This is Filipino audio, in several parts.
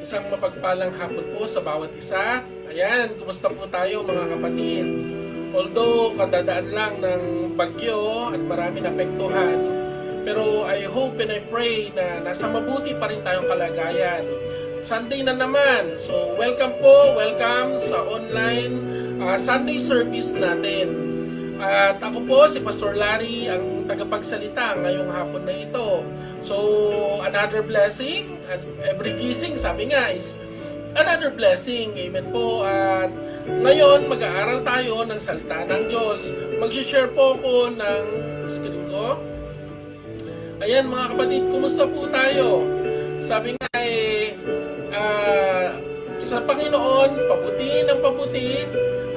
Isang mapagpalang hapon po sa bawat isa. Ayan, kumusta po tayo mga kapatid? Although kadadaan lang ng bagyo at maraming apektuhan, pero I hope and I pray na nasa mabuti pa rin tayong kalagayan. Sunday na naman, so welcome sa online Sunday service natin. At ako po si Pastor Larry, ang tagapagsalita ngayong hapon na ito. So, another blessing, and every gising, sabi nga, is another blessing. Amen po. At ngayon, mag-aaral tayo ng salita ng Diyos. Mag-share po ako ng screen ko. Ayan mga kapatid, kumusta po tayo? Sabi nga sa Panginoon, pabuti ng pabuti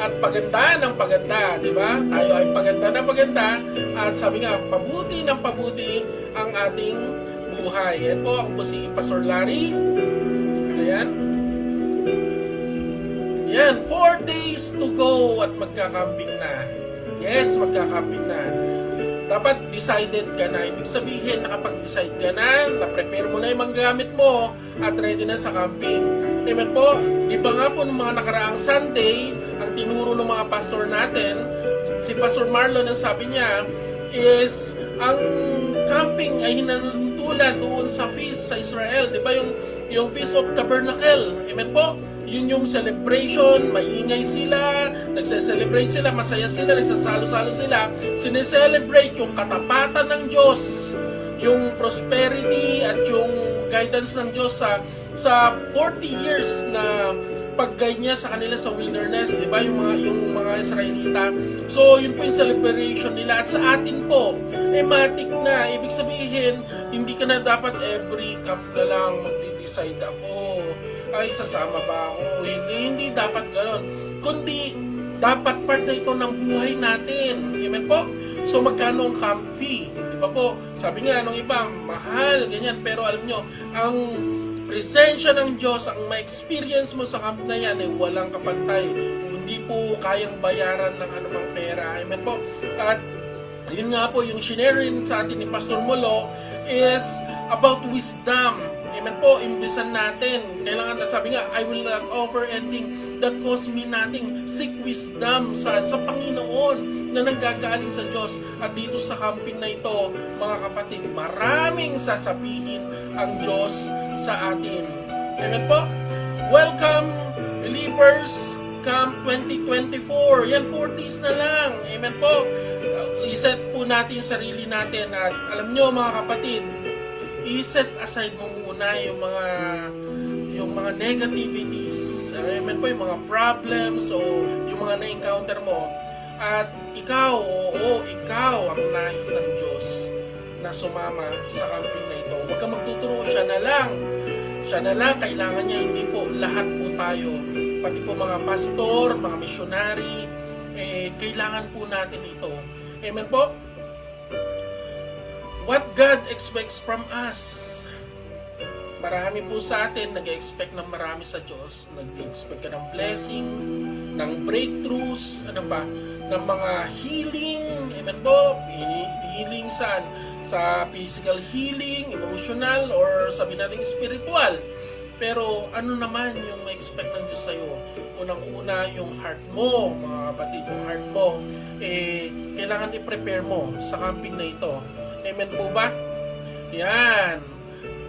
at paganda ng paganda, di ba? Tayo ay paganda ng paganda at sabi nga, pabuti ng pabuti ang ating buhay. Yan po, ako po si Pastor Larry. Ayan. Yan, 4 days to go at magkakamping na. Yes, magkakamping na. Dapat decided ka na. Ibig sabihin, nakapag-decide ka na-prepare mo na yung mga gamit mo at ready na sa camping. Amen po. Di ba nga po ng mga nakaraang Sunday, ang tinuro ng mga pastor natin, si Pastor Marlon, ang sabi niya is, ang camping ay hinantulad doon sa feast sa Israel. Di ba yung Feast of Tabernacle? Amen po. Yun yung celebration, maingay sila, nagse-celebrate sila, masaya sila, nagsasalo-salo sila, sineselebrate yung katapatan ng Diyos, yung prosperity at yung guidance ng Diyos sa 40 years na pag-guide niya sa kanila sa wilderness, di ba? Yung mga Israelita. So, yun po yung celebration nila. At sa atin po, matik na. Ibig sabihin, hindi ka na dapat every camp na lang magde-decide ako. Ay, sasama ba ako? Hindi dapat gano'n. Kundi, dapat part na ito ng buhay natin. Amen po? So, magkano ang camp fee? Di ba po? Sabi nga, nung iba, mahal, ganyan. Pero alam nyo, ang presensya ng Diyos, ang ma-experience mo sa camp na yan, ay walang kapantay. Hindi po kayang bayaran ng anumang pera. Amen po? At yun nga po, yung shinare sa atin ni Pastor Molo is about wisdom. Amen po, imbisan natin. Kailangan na sabi nga, I will not offer anything that costs me nothing. Seek wisdom sa Panginoon na nanggagaling sa Diyos. At dito sa camping na ito, mga kapatid, maraming sasabihin ang Diyos sa atin. Amen po. Welcome, Believers Camp 2024. Yan, 4 days na lang. Amen po. I-set po natin yung sarili natin. At alam nyo mga kapatid, i-set aside mo muna yung mga negativities. Amen po, yung mga problems o yung mga na-encounter mo. At ikaw ang nais ng Diyos na sumama sa camping na ito. Huwag kang magtuturo, siya na lang. Kailangan niya, hindi po. Lahat po tayo. Pati po mga pastor, mga missionary, kailangan po natin ito. Amen po? What God expects from us. Marami po sa atin nag-expect ng marami sa Diyos. Nag-expect ka ng blessing, ng breakthroughs, ng mga healing. Amen po? Healing saan? Sa physical healing, emotional, or sabi natin spiritual. Pero ano naman yung ma-expect ng Diyos sa'yo? Unang-una, yung heart mo, mga kapatid, yung heart mo, kailangan i-prepare mo sa camping na ito. Amen po ba? Yan.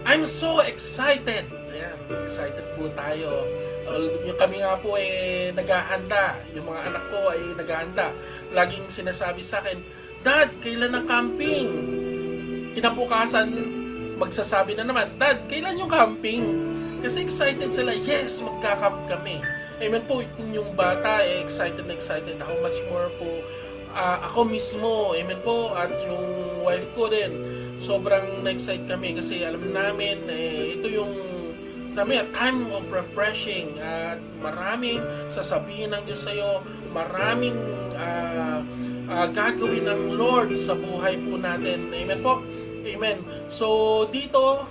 I'm so excited. Yan. Excited po tayo. Kami nga po naghahanda. Yung mga anak ko ay naghahanda. Laging sinasabi sa akin, Dad, kailan ang camping? Kinabukasan, magsasabi na naman, Dad, kailan yung camping? Kasi excited sila. Yes, magka-camp kami. Amen po. Kung yung bata excited na excited, how much more po ako mismo, amen po, at yung wife ko din, sobrang na-excite kami kasi alam namin, ito yung time of refreshing at maraming sasabihin ng Diyos sa'yo, maraming gagawin ng Lord sa buhay po natin. Amen po? Amen. So, dito,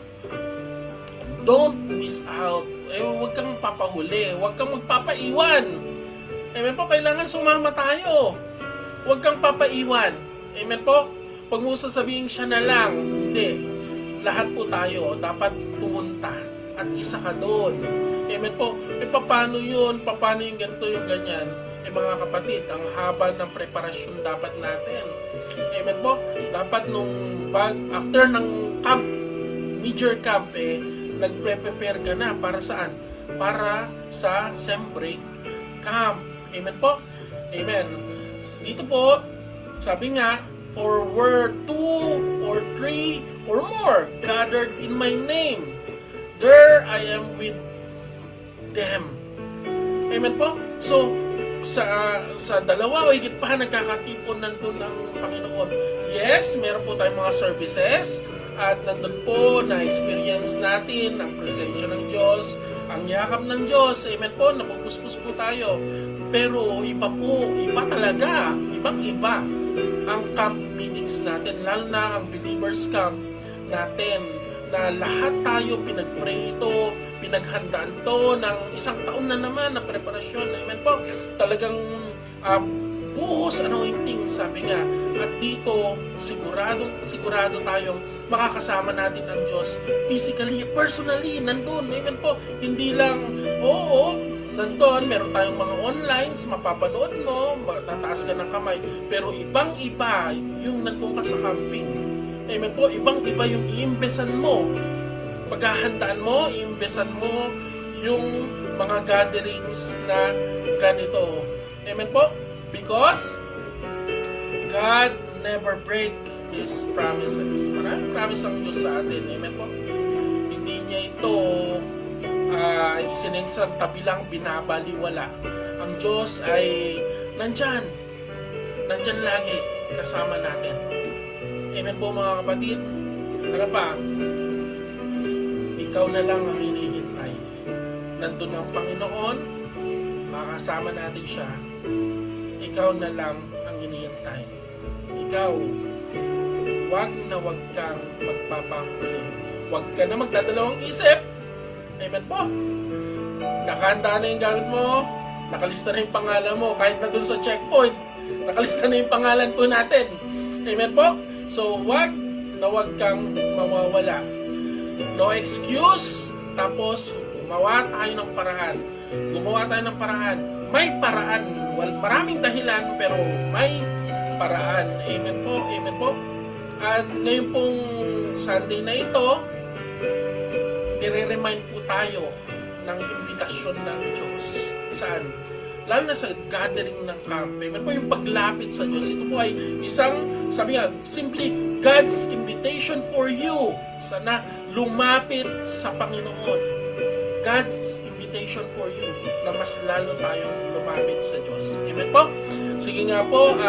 don't miss out. Huwag kang papahuli. Huwag kang magpapaiwan. Amen po? Kailangan sumama tayo. Huwag kang papaiwan. Amen po? Pag mo sasabihin siya na lang, hindi. Lahat po tayo dapat pumunta. At at isa ka doon. Amen po. Paano yun? Paano yung ganito, yung ganyan? Mga kapatid, ang haba ng preparasyon dapat natin. Amen po. Dapat after ng camp, major camp, nagpre-prepare ka na para saan? Para sa sem break camp. Amen po. Amen. Dito po, sabi nga, for where 2 or 3 or more gathered in my name, there I am with them. Amen po. So, sa dalawa o higit pa nagkakatipon nandun ang Panginoon. Yes, meron po tayong mga services at nandun po na-experience natin ang presensya ng Diyos, ang yakap ng Diyos. Amen po, napupuspos po tayo. Pero iba talaga, ibang-iba ang camp meetings natin, lalo na ang believers camp natin, na lahat tayo pinag-pray ito, pinaghandaan to ng isang taon na naman na preparasyon. Amen po. Talagang buhos anointing, sabi nga. At dito, sigurado tayong makakasama natin ang Diyos physically, personally, nandun. Amen po. Hindi lang, nandun, meron tayong mga online, mapapanood mo, tataas ka ng kamay. Pero ibang-iba yung nandun ka sa camping. Amen po, ibang-iba yung iimbesan mo. Paghahandaan mo, iimbesan mo yung mga gatherings na ganito. Amen po? Because God never break His promises. Maraming promise ang Diyos sa atin. Amen po? Hindi niya ito isiningsang tabi lang, binabaliwala. Ang Diyos ay nandyan lagi kasama natin. Amen po mga kapatid. Ano pa? Ikaw na lang ang hinihintay. Nandun ang Panginoon, makakasama natin siya. Ikaw na lang ang hinihintay. Ikaw, wag kang magpapahuli. Wag ka na magdadalawang isip. Amen po. Nakahanda na yung gamit mo, nakalista na yung pangalan mo, kahit na dun sa checkpoint, nakalista na yung pangalan po natin. Amen po. So, wag kang mawawala. No excuse. Tapos, gumawa tayo ng paraan. May paraan. Maraming dahilan, pero may paraan. Amen po. Amen po. At ngayon pong Sunday na ito, nire-remind po tayo ng imbitasyon ng Diyos. Saan? Lalo na sa gathering ng camp. Amen po, yung paglapit sa Diyos. Ito po ay isang, sabi nga, simply God's invitation for you. Sana lumapit sa Panginoon. God's invitation for you na mas lalo tayong lumapit sa Diyos. Amen po? Sige nga po,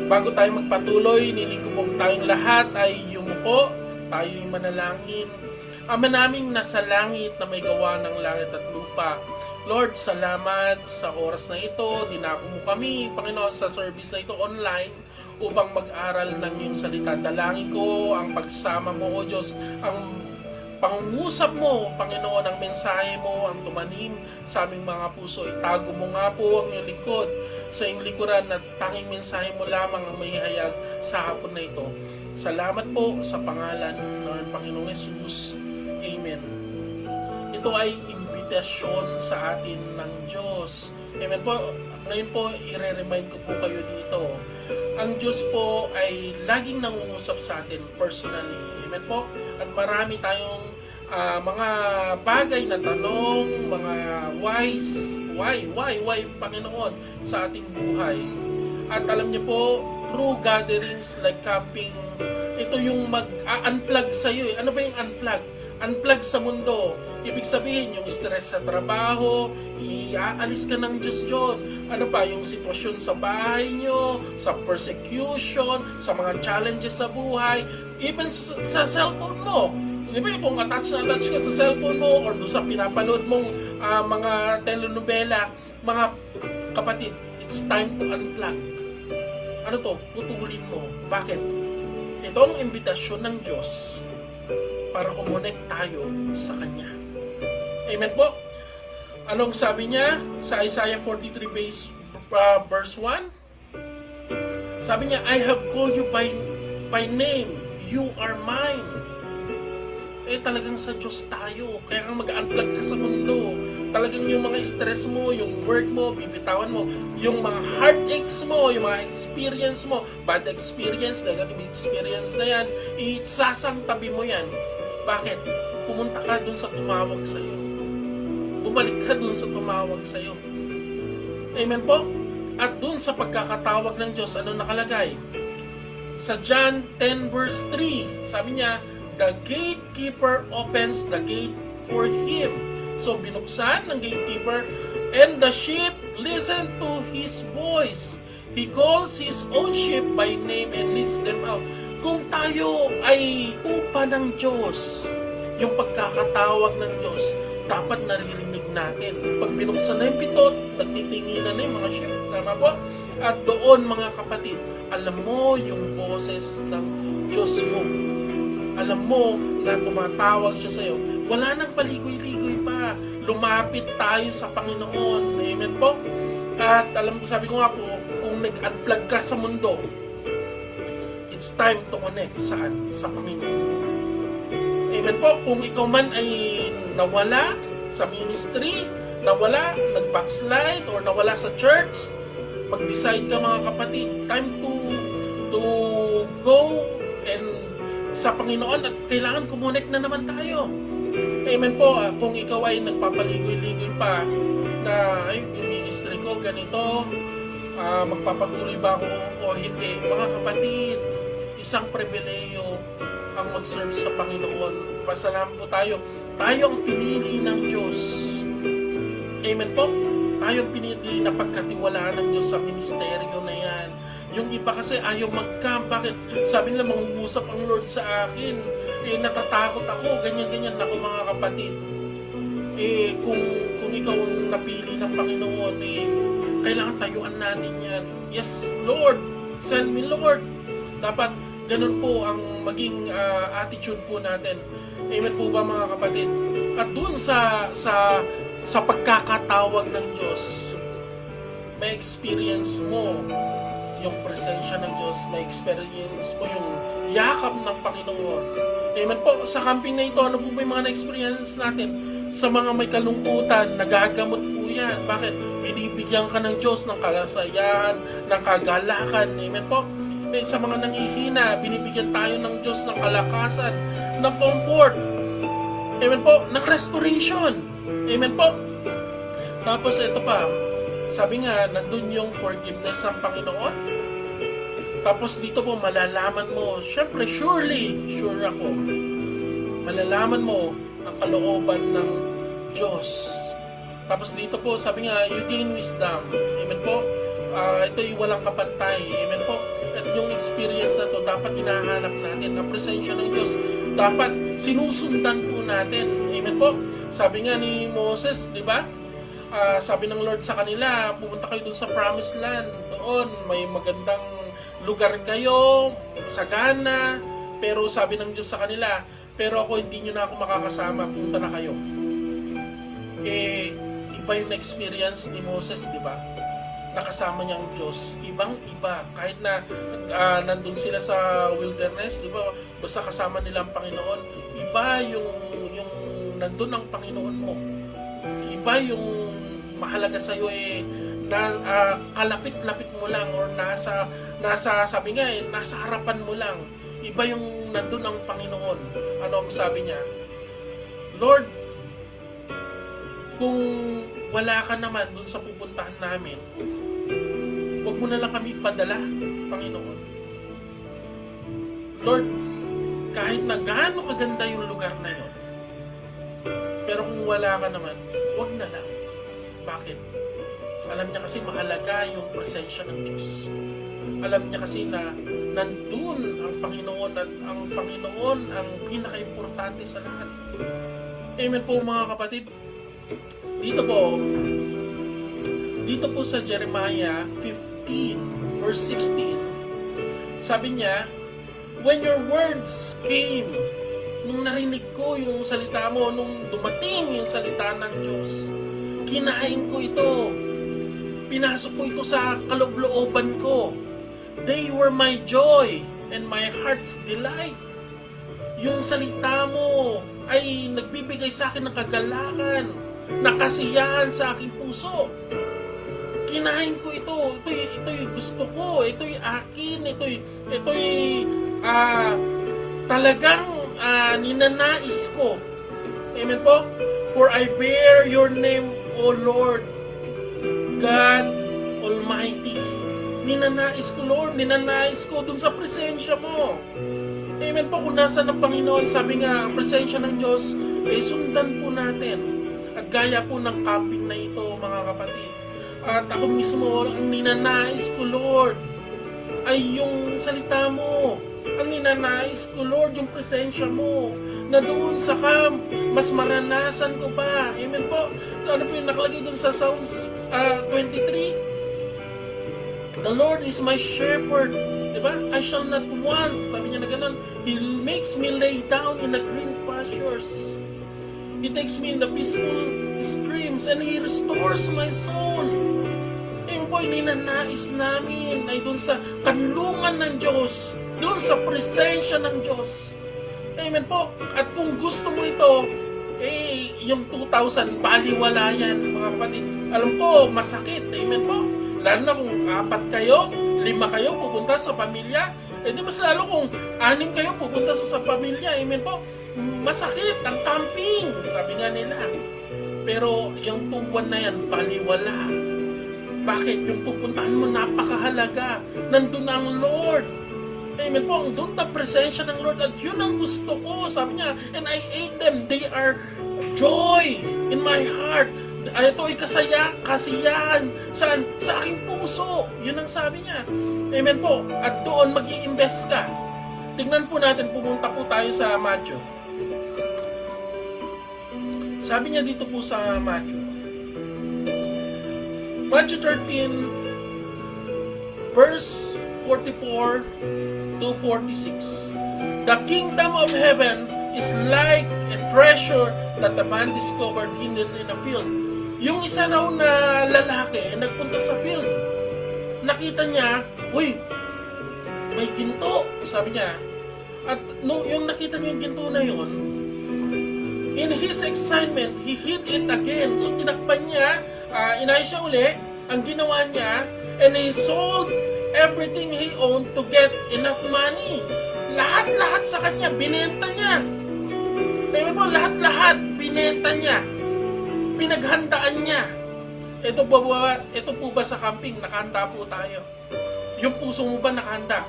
bago tayo magpatuloy, nilingko pong tayong lahat ay yumuko, tayo'y manalangin. Ama naming nasa langit na may gawa ng langit at lupa. Lord, salamat sa oras na ito. Dinako mo kami, Panginoon, sa service na ito online upang mag-aral ng iyong salita. Dalangin ko ang pagsama mo, O Diyos, ang pangungusap mo, Panginoon, ang mensahe mo, ang tumanim sa aming mga puso. Itago mo nga po ang iyong likod sa iyong likuran at tanging mensahe mo lamang ang mahihayag sa hapon na ito. Salamat po sa pangalan ng Panginoong Yesus. Amen. Ito ay invitasyon sa atin ng Diyos. Amen po. Ngayon po, i-remind ko po kayo dito. Ang Diyos po ay laging nangungusap sa atin personally. Amen po. At marami tayong mga bagay na tanong, mga why, Panginoon, sa ating buhay. At alam niyo po, through gatherings like camping, ito yung mag-unplug sa'yo. Ano ba yung unplug? Unplug sa mundo. Ibig sabihin, yung stress sa trabaho, iaalis ka ng Diyos yun. Ano pa, yung sitwasyon sa bahay nyo, sa persecution, sa mga challenges sa buhay, even sa cellphone mo. Di ba kung attach ka sa cellphone mo or doon sa pinapanood mong mga telenovela, mga kapatid, it's time to unplug. Ano to? Putulin mo. Bakit? Ito ang imbitasyon ng Diyos para kumonek tayo sa Kanya. Amen po? Anong sabi niya sa Isaiah 43 verse 1? Sabi niya, I have called you by name. You are mine. talagang sa Diyos tayo. Kaya kang mag-unplug ka sa mundo. Talagang yung mga stress mo, yung work mo, bibitawan mo, yung mga heartaches mo, yung mga experience mo, bad experience, negative experience na yan, isasangtabi mo yan. Bakit? Pumunta ka dun sa tumawag sa'yo. Bumalik ka dun sa tumawag sa'yo. Amen po? At dun sa pagkakatawag ng Diyos, ano nakalagay? Sa John 10 verse 3, sabi niya, the gatekeeper opens the gate for him. So binuksan ng gatekeeper, and the sheep listen to his voice. He calls his own sheep by name and leads them out. Kung tayo ay tupa ng Diyos, yung pagkakatawag ng Diyos, dapat naririnig natin. Pag binuksan na yung pitot, nagtitinginan na yung mga sheep. Tama po? At doon, mga kapatid, alam mo yung boses ng Diyos mo. Alam mo na tumatawag siya sa'yo. Wala nang paligoy-ligoy pa. Lumapit tayo sa Panginoon. Amen po? At sabi ko nga po, kung nag-unplug ka sa mundo, it's time to connect sa Panginoon. Amen po? Kung ikaw man ay nawala sa ministry, nawala, nag-backslide, or nawala sa church, mag-decide ka, mga kapatid, time to go and sa Panginoon, at kailangan kumonect na naman tayo. Amen po. Kung ikaw ay nagpapaligoy-ligoy pa na yung ministry ko ganito, magpapatuloy ba ako o hindi, mga kapatid, isang pribileyo ang mag-serve sa Panginoon. Pasalamat po tayo. Tayo ang pinili ng Diyos. Amen po. Tayo ang pinili na pagkatiwalaan ng Diyos sa ministeryo na yan. Yung iba kasi ayaw mag-camp. Bakit? Sabi nila, mangungusap ang Lord sa akin. Natatakot ako. Ganyan-ganyan. Ako, mga kapatid. Kung ikaw ang napili ng Panginoon, kailangan tayuan natin yan. Yes, Lord. Send me, Lord. Dapat ganun po ang maging attitude po natin. Amen po ba, mga kapatid? At dun sa pagkakatawag ng Diyos, may experience mo yung presensya ng Diyos, may experience mo yung yakap ng Panginoon. Amen po. Sa camping na ito, ano po ba yung mga na-experience natin? Sa mga may kalungkutan, nagagamot po yan. Bakit? Binibigyan ka ng Diyos ng kagasayahan, ng kagalakan. Amen po. Sa mga nanghihina, binibigyan tayo ng Diyos ng kalakasan, ng comfort. Amen po. Ng restoration. Amen po. Tapos ito pa, sabi nga, nandun yung forgiveness ng Panginoon. Tapos dito po, malalaman mo, syempre, surely, sure ako, malalaman mo ang kalooban ng Diyos. Tapos dito po, sabi nga, you gain wisdom. Amen po. Ito yung walang kapantay. Amen po. At yung experience na to, dapat hinahanap natin. Ang presensya ng Diyos, dapat sinusundan po natin. Amen po. Sabi nga ni Moses, di ba? Sabi ng Lord sa kanila, pumunta kayo dun sa promised land. Doon, may magandang lugar kayo, sagana. Pero sabi ng Diyos sa kanila, pero ako, hindi nyo na ako makakasama. Punta na kayo. Iba yung experience ni Moses, di ba? Nakasama niya ang Diyos. Ibang-iba. Kahit na nandun sila sa wilderness, di ba? Basta kasama nila ang Panginoon. Iba yung nandun ang Panginoon mo. Iba yung mahalaga sa iyo na kalapit-lapit mo lang or nasa sabi nga nasa harapan mo lang. Iba yung nandun ang Panginoon. Ano ang sabi niya? Lord, kung wala ka naman dun sa pupuntahan namin, huwag mo na lang kami padala, Panginoon. Lord, kahit na gaano kaganda yung lugar na yun, pero kung wala ka naman, huwag na lang. Bakit? Alam niya kasi mahalaga yung presensya ng Diyos. Alam niya kasi na nandun ang Panginoon at ang Panginoon ang pinaka-importante sa lahat. Amen po, mga kapatid. Dito po sa Jeremiah 15 verse 16, sabi niya, when your words came, nung narinig ko yung salita mo, nung dumating yung salita ng Diyos, kinain ko ito, pinasok ko ito sa kaloob-looban ko. They were my joy and my heart's delight. yung salita mo ay nagbibigay sa akin ng kagalakan, ng kasiyahan sa aking puso. Kinain ko ito. Ito'y gusto ko. Ito'y akin. Ito'y talagang ninanais ko. Amen po? For I bear your name, O Lord, God Almighty. Ninanais ko, Lord. Ninanais ko dun sa presensya mo. Amen po. Kung nasa ng Panginoon, sabi nga, ang presensya ng Diyos, sundan po natin. At gaya po ng camping na ito, mga kapatid. At ako mismo, ang ninanais ko, Lord, ay yung salita mo. Ang ninanais ko, Lord, yung presensya mo. Na doon sa camp, mas maranasan ko pa. Amen po. Ano po yung nakalagay doon sa Psalms 23? The Lord is my shepherd. Diba? I shall not want. Sabi niya na ganun. He makes me lay down in the green pastures. He takes me in the peaceful streams and He restores my soul. Ayun po, ninanais namin ay doon sa kanlungan ng Diyos, doon sa presensya ng Diyos. Amen po. At kung gusto mo ito, yung 2,000, baliwala yan, mga kapatid. Alam ko, masakit. Amen po. Lalo na kung 4 kayo, 5 kayo pupunta sa pamilya. Di mas lalo kung 6 kayo pupunta sa pamilya. Amen po. Masakit ang camping, sabi nga nila. Pero yung 2-1 na yan, baliwala. Bakit? Yung pupuntahan mo napakahalaga. Nandun ang Lord. Amen po. Doon na presensya ng Lord. At yun ang gusto ko. Sabi niya, and I ate them. They are joy in my heart. Ito ay kasiyahan sa aking puso. Yun ang sabi niya. Amen po. At doon mag-i-invest ka. Tingnan po natin, pumunta po tayo sa Matthew. Sabi niya dito po sa Matthew 13, verse 44 to 46. The kingdom of heaven is like a treasure that a man discovered hidden in a field. Yung isa raw na lalaki nagpunta sa field. Nakita niya, uy, may ginto, sabi niya. At yung nakita niya yung ginto na yun, in his excitement, he hid it again. So tinakpan niya, inayos siya uli, ang ginawa niya, and he sold everything he owned to get enough money. Lahat-lahat sa kanya, binenta niya. Pero po, lahat-lahat, binenta niya. Pinaghandaan niya. Ito po ba sa camping, nakahanda po tayo? Yung puso mo ba nakahanda?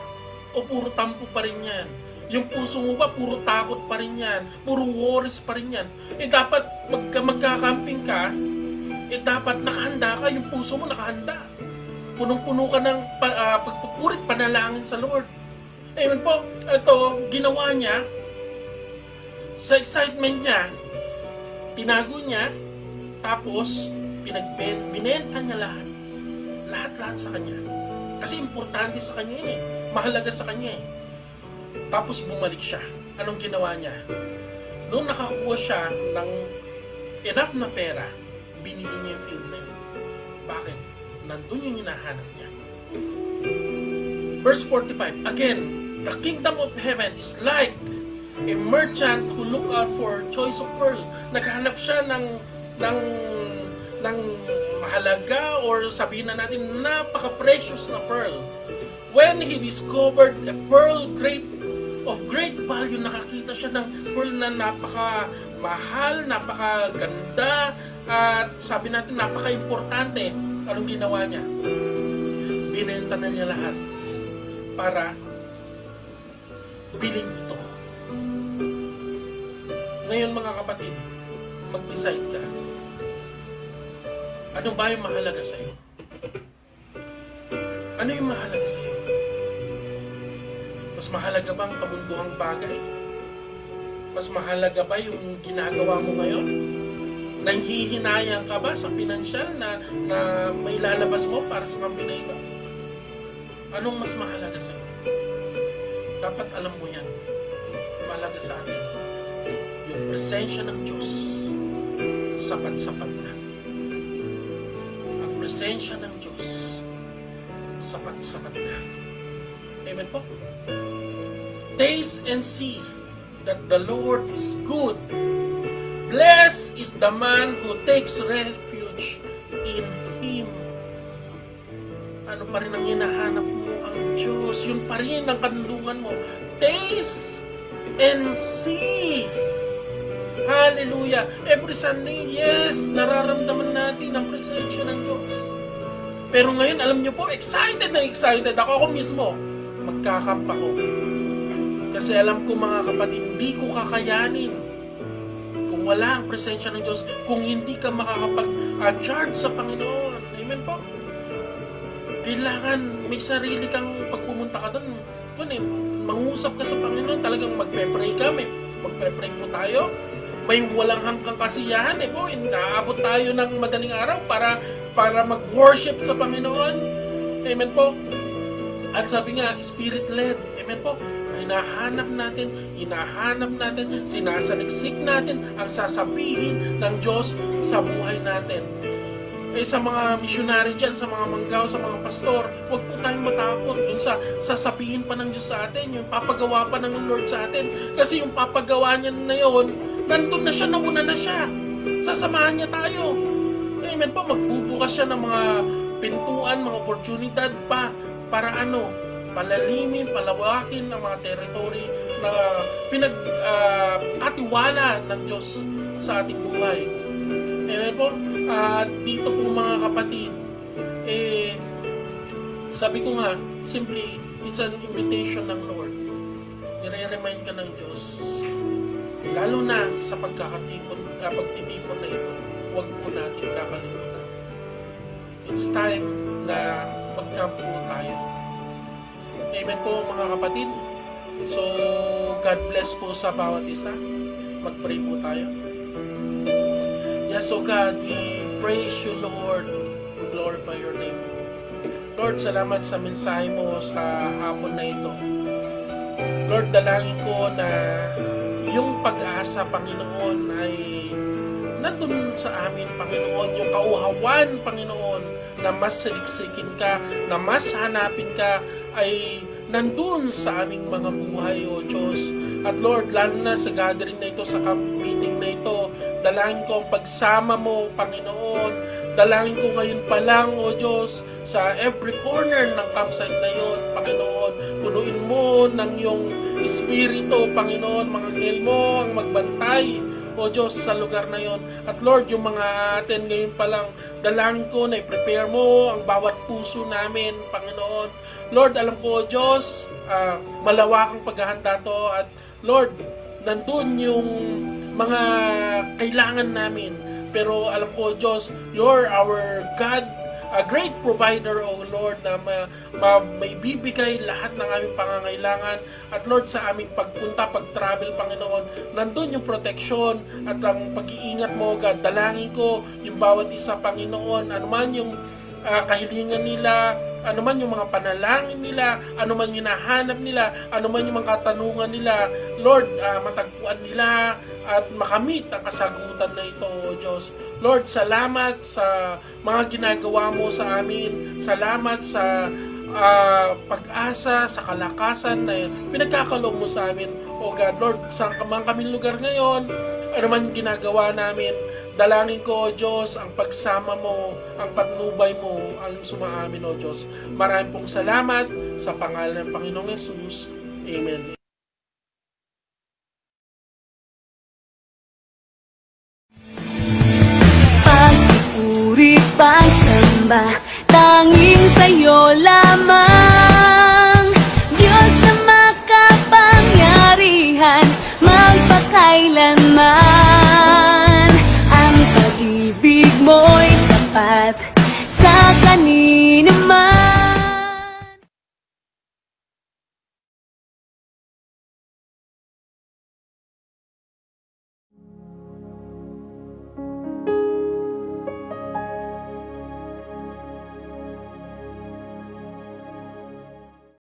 O puro tampo pa rin yan? Yung puso mo ba, puro takot pa rin yan? Puro worries pa rin yan? Dapat magka-camping ka, dapat nakahanda ka, yung puso mo nakahanda. Punong-puno ka ng pagpupurit, panalangin sa Lord. Amen po. Ito, ginawa niya, sa excitement niya, tinago niya, tapos binenta niya lahat. Lahat-lahat sa kanya. Kasi importante sa kanya yun eh. Mahalaga sa kanya eh. Tapos bumalik siya. Anong ginawa niya? Noong nakakuha siya ng enough na pera, binili niya yung field na yun. Bakit? Nandun yung hinahanap niya. Verse 45. Again, the kingdom of heaven is like a merchant who look out for choice of pearl. Naghanap siya ng mahalaga or sabihin na natin napaka-precious na pearl. When he discovered a pearl of great value, nakakita siya ng pearl na napaka-mahal, napaka-ganda, at sabi natin napaka-importante. Anong ginawa niya? Binenta na niya lahat para bilhin ito. Ngayon mga kapatid, mag-decide ka. Ano ba yung mahalaga sa'yo? Ano yung mahalaga sa'yo? Mas mahalaga ba ang kabunduhang bagay? Mas mahalaga ba yung ginagawa mo ngayon? Nanghihinayang ka ba sa pinansyal na may lalabas mo para sa camping na ito? Anong mas mahalaga sa'yo? Dapat alam mo yan. Mahalaga sa atin. Yung presensya ng Diyos, sapat-sapat na. Ang presensya ng Diyos, sapat-sapat na. Amen po? Taste and see that the Lord is good. Blessed is the man who takes refuge in Him. Ano pa rin ang hinahanap mo? Ang Diyos. Yun pa rin ang kanlungan mo. Taste and see. Hallelujah. Every Sunday, yes, nararamdaman natin ang presensya ng Diyos. Pero ngayon, alam niyo po, excited na excited ako mismo. Magkakamp ako. Kasi alam ko mga kapatid, hindi ko kakayanin kung wala ang presensya ng Diyos, kung hindi ka makakapag-charge sa Panginoon. Amen po. Kailangan may sarili kang pagpumunta ka doon. Mangusap ka sa Panginoon, talagang magpe-pray ka, magpe-pray po tayo. May walang hanggang kasiyahan po. Inaabot tayo ng madaling araw para mag-worship sa Panginoon. Amen po. At sabi nga, Spirit-led. Amen po. Hinahanap natin, sinasaliksik natin ang sasabihin ng Diyos sa buhay natin. Sa mga misyonary dyan, sa mga manggaw, sa mga pastor, huwag po tayong matakot dun sa sasabihin pa ng Diyos sa atin, yung papagawa pa ng Lord sa atin. Kasi yung papagawa niya na yun, nandun na siya, nauna na siya. Sasamahan niya tayo. Amen po, magbubukas siya ng mga pintuan, mga oportunidad para palalimin, palawakin ang mga territory na pinagkatiwala ng Diyos sa ating buhay. Amen po. At dito po mga kapatid, sabi ko nga, simply, it's an invitation ng Lord. Nire-remind ka ng Diyos. Lalo na sa pagtitipon na ito, huwag po natin kakalimutan. It's time na mag-camp po tayo. Amen po mga kapatid. So, God bless po sa bawat isa. Mag-pray po tayo. Yes, so God, we praise you, Lord. We glorify your name. Lord, salamat sa mensahe mo sa hapon na ito. Lord, dalangin ko na yung pag-asa, Panginoon, ay nandun sa amin, Panginoon. Yung kauhawan, Panginoon, na mas saliksikin ka, na mas hanapin ka, ay nandun sa aming mga buhay, O Diyos. At Lord, lalo na sa gathering na ito, sa meeting na ito, dalangin ko ang pagsama mo, Panginoon. Dalangin ko ngayon pa lang, O Diyos, sa every corner ng campsite na yon, Panginoon. Punuin mo ng iyong Espiritu, Panginoon. Mga anghel mo ang magbantay, O Diyos, sa lugar na yon. At Lord, yung mga atin ngayon pa lang, dalangin ko na i-prepare mo ang bawat puso namin, Panginoon. Lord, alam ko, O Diyos, malawakang paghahanda to. At Lord, nandun yung mga kailangan namin. Pero alam ko, Diyos, you're our God, a great provider, O Lord, na may bibigay lahat ng aming pangangailangan. At Lord, sa aming pagpunta, pag-travel, Panginoon, nandun yung protection at ang pag-iingat mo, God. Dalangin ko yung bawat isa, Panginoon, anuman yung kahilingan nila, anuman yung mga panalangin nila, anuman yung hinahanap nila, anuman yung mga katanungan nila, Lord, matagpuan nila at makamit ang kasagutan na ito, O Diyos. Lord, salamat sa mga ginagawa mo sa amin. Salamat sa pag-asa, sa kalakasan na pinagkakaloob mo sa amin, O God. Lord, sa mga kaming lugar ngayon, anuman ginagawa namin, dalangin ko, O Diyos, ang pagsama mo, ang patnubay mo, ang sumaamin, O Diyos. Maraming pong salamat sa pangalan ng Panginoong Yesus. Amen. Pag-uri, pagsamba, tanging sa'yo lamang.